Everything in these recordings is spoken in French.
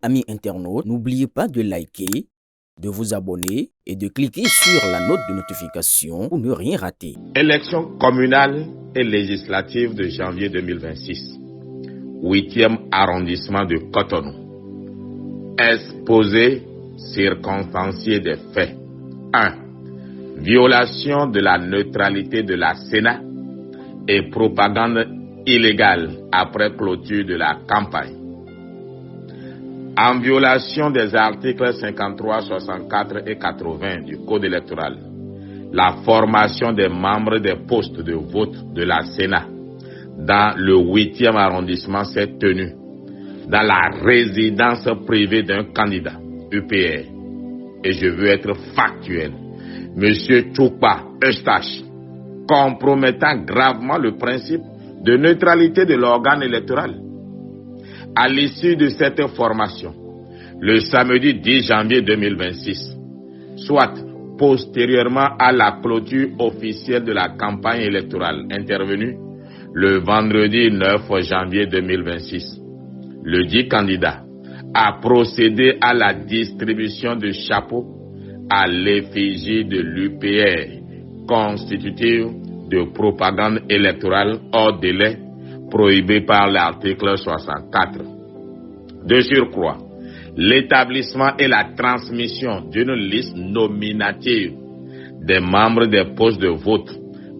Amis internautes, n'oubliez pas de liker, de vous abonner et de cliquer sur la note de notification pour ne rien rater. Élections communales et législatives de janvier 2026. 8e arrondissement de Cotonou. Exposé circonstancié des faits. 1. Violation de la neutralité de la Sénat et propagande illégale après clôture de la campagne. En violation des articles 53, 64 et 80 du Code électoral, la formation des membres des postes de vote de la Sénat dans le 8e arrondissement s'est tenue dans la résidence privée d'un candidat UPR. Et je veux être factuel. Monsieur Tchoukpa Eustache, compromettant gravement le principe de neutralité de l'organe électoral. À l'issue de cette formation, le samedi 10 janvier 2026, soit postérieurement à la clôture officielle de la campagne électorale intervenue le vendredi 9 janvier 2026, le dit candidat a procédé à la distribution de chapeaux à l'effigie de l'UPR, constitutive de propagande électorale hors délai prohibé par l'article 64. De surcroît, l'établissement et la transmission d'une liste nominative des membres des postes de vote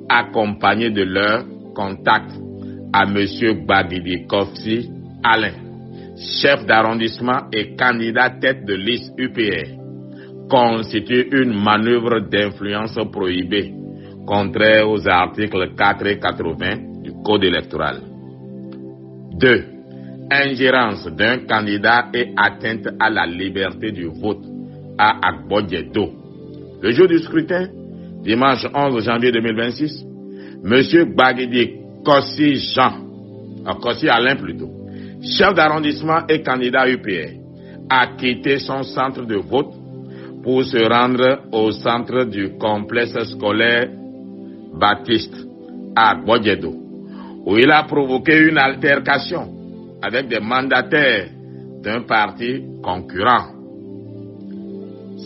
accompagnés de leur contact à M. Gbagidi Kofsi Alain, chef d'arrondissement et candidat tête de liste UPR, constitue une manœuvre d'influence prohibée, contraire aux articles 4 et 80 du Code électoral. 2. Ingérence d'un candidat et atteinte à la liberté du vote à Agbodjedo. Le jour du scrutin, dimanche 11 janvier 2026, M. Gbagidi Kossi Alain plutôt, chef d'arrondissement et candidat UPR, a quitté son centre de vote pour se rendre au centre du complexe scolaire Baptiste à Agbodjedo, où il a provoqué une altercation avec des mandataires d'un parti concurrent.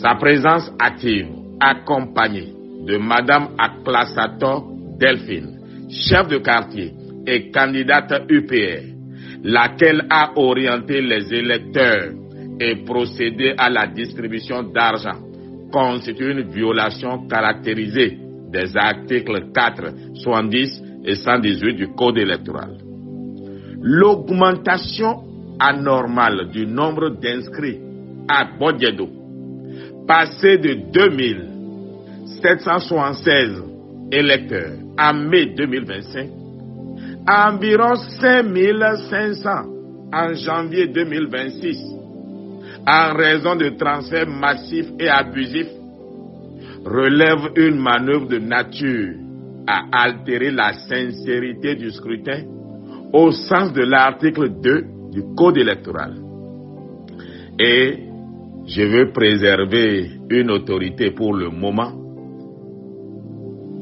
Sa présence active, accompagnée de Madame Aklasato Delphine, chef de quartier et candidate UPR, laquelle a orienté les électeurs et procédé à la distribution d'argent, constitue une violation caractérisée des articles 4, 70 et 118 du Code électoral. L'augmentation anormale du nombre d'inscrits à Bodjedo, passé de 2776 électeurs en mai 2025 à environ 5500 en janvier 2026, en raison de transferts massifs et abusifs, relève une manœuvre de nature à altérer la sincérité du scrutin au sens de l'article 2 du Code électoral. Et je veux préserver une autorité pour le moment.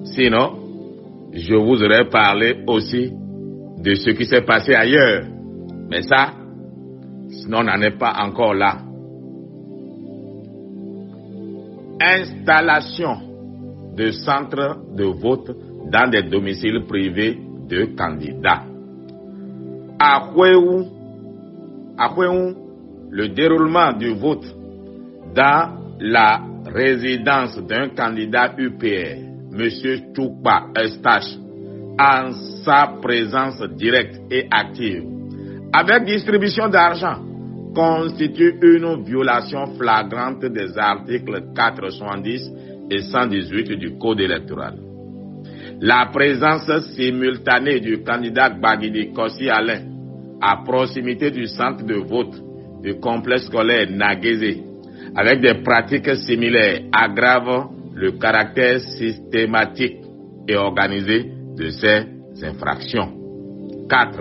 Sinon, je vous aurais parlé aussi de ce qui s'est passé ailleurs. Mais ça, sinon on n'en est pas encore là. Installation de centres de vote dans des domiciles privés de candidats. À Houéou, le déroulement du vote dans la résidence d'un candidat UPR, M. Tchoukpa Eustache, en sa présence directe et active, avec distribution d'argent, constitue une violation flagrante des articles 470 et 118 du Code électoral. La présence simultanée du candidat Gbagidi Kossi Alain à proximité du centre de vote du complexe scolaire Naguézé, avec des pratiques similaires, aggrave le caractère systématique et organisé de ces infractions. 4.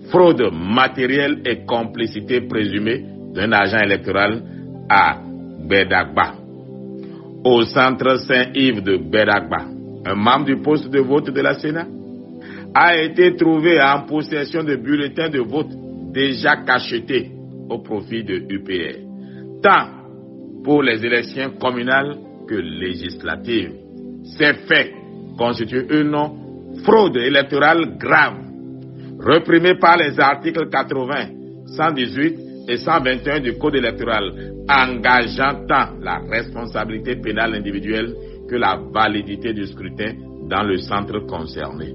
Fraude matérielle et complicité présumée d'un agent électoral à Gbedagba. Au centre Saint-Yves de Gbedagba, un membre du poste de vote de la Sénat a été trouvé en possession de bulletins de vote déjà cachetés au profit de UPR, tant pour les élections communales que législatives. Ces faits constituent une fraude électorale grave, réprimée par les articles 80, 118 et 121 du Code électoral, engageant tant la responsabilité pénale individuelle que la validité du scrutin dans le centre concerné.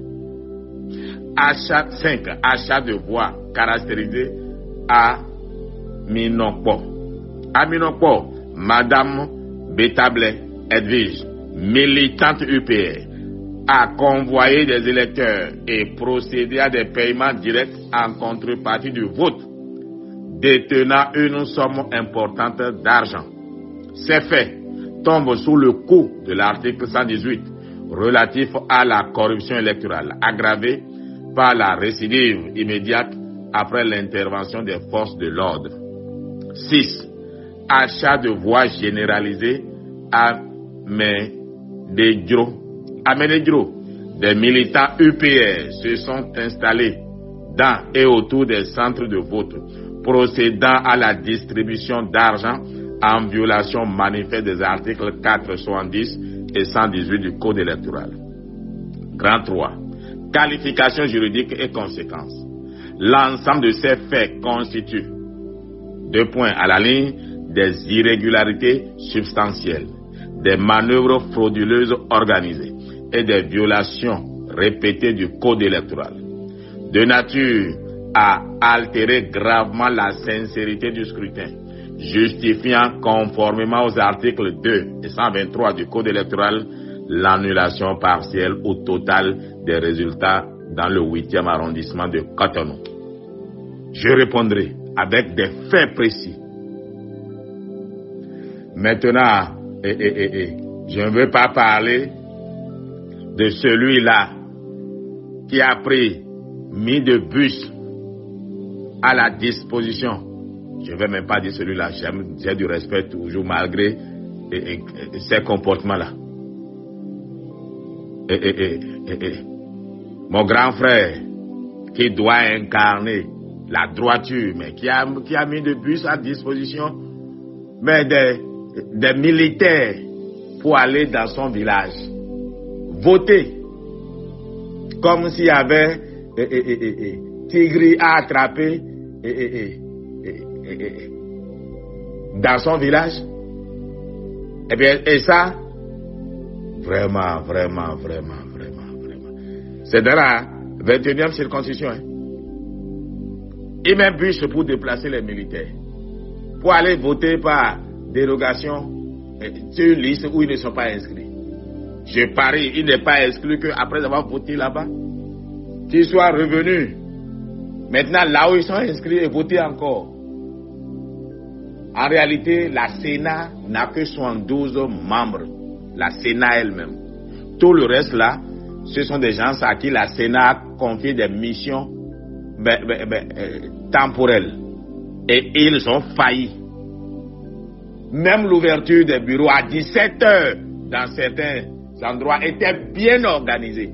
Achat 5. Achat de voix caractérisé à Minokpo. À Minokpo, Madame Bétablé Edwige, militante UPR, a convoyé des électeurs et procédé à des paiements directs en contrepartie du vote, détenant une somme importante d'argent. Ces faits tombent sous le coup de l'article 118 relatif à la corruption électorale, aggravé par la récidive immédiate après l'intervention des forces de l'ordre. 6. Achat de voix généralisé à Ménédro. À Ménédro, des militants UPR se sont installés dans et autour des centres de vote, procédant à la distribution d'argent en violation manifeste des articles 470 et 118 du Code électoral. Grand 3. Qualification juridique et conséquences. L'ensemble de ces faits constitue, 2 points à la ligne, des irrégularités substantielles, des manœuvres frauduleuses organisées et des violations répétées du Code électoral, de nature à altérer gravement la sincérité du scrutin, justifiant conformément aux articles 2 et 123 du Code électoral l'annulation partielle ou totale des résultats dans le 8e arrondissement de Cotonou. Je répondrai avec des faits précis. Maintenant, je ne veux pas parler de celui-là qui a mis de bus à la disposition. Je ne vais même pas dire celui-là, j'ai du respect toujours malgré ces comportements-là. Mon grand frère qui doit incarner la droiture, mais qui a mis de bus à disposition, mais des militaires pour aller dans son village, voter, comme s'il y avait Tigri à attraper dans son village. Et ça, vraiment. C'est dans la 21e circonscription. Il met bus pour déplacer les militaires, pour aller voter par dérogation sur une liste où ils ne sont pas inscrits. Je parie, il n'est pas exclu qu'après avoir voté là-bas, qu'ils soient revenus. Maintenant, là où ils sont inscrits et votés encore. En réalité, la Sénat n'a que 72 membres. La Sénat elle-même. Tout le reste là, ce sont des gens à qui la Sénat a confié des missions temporelles. Et ils ont failli. Même l'ouverture des bureaux à 17 heures dans certains endroits était bien organisée.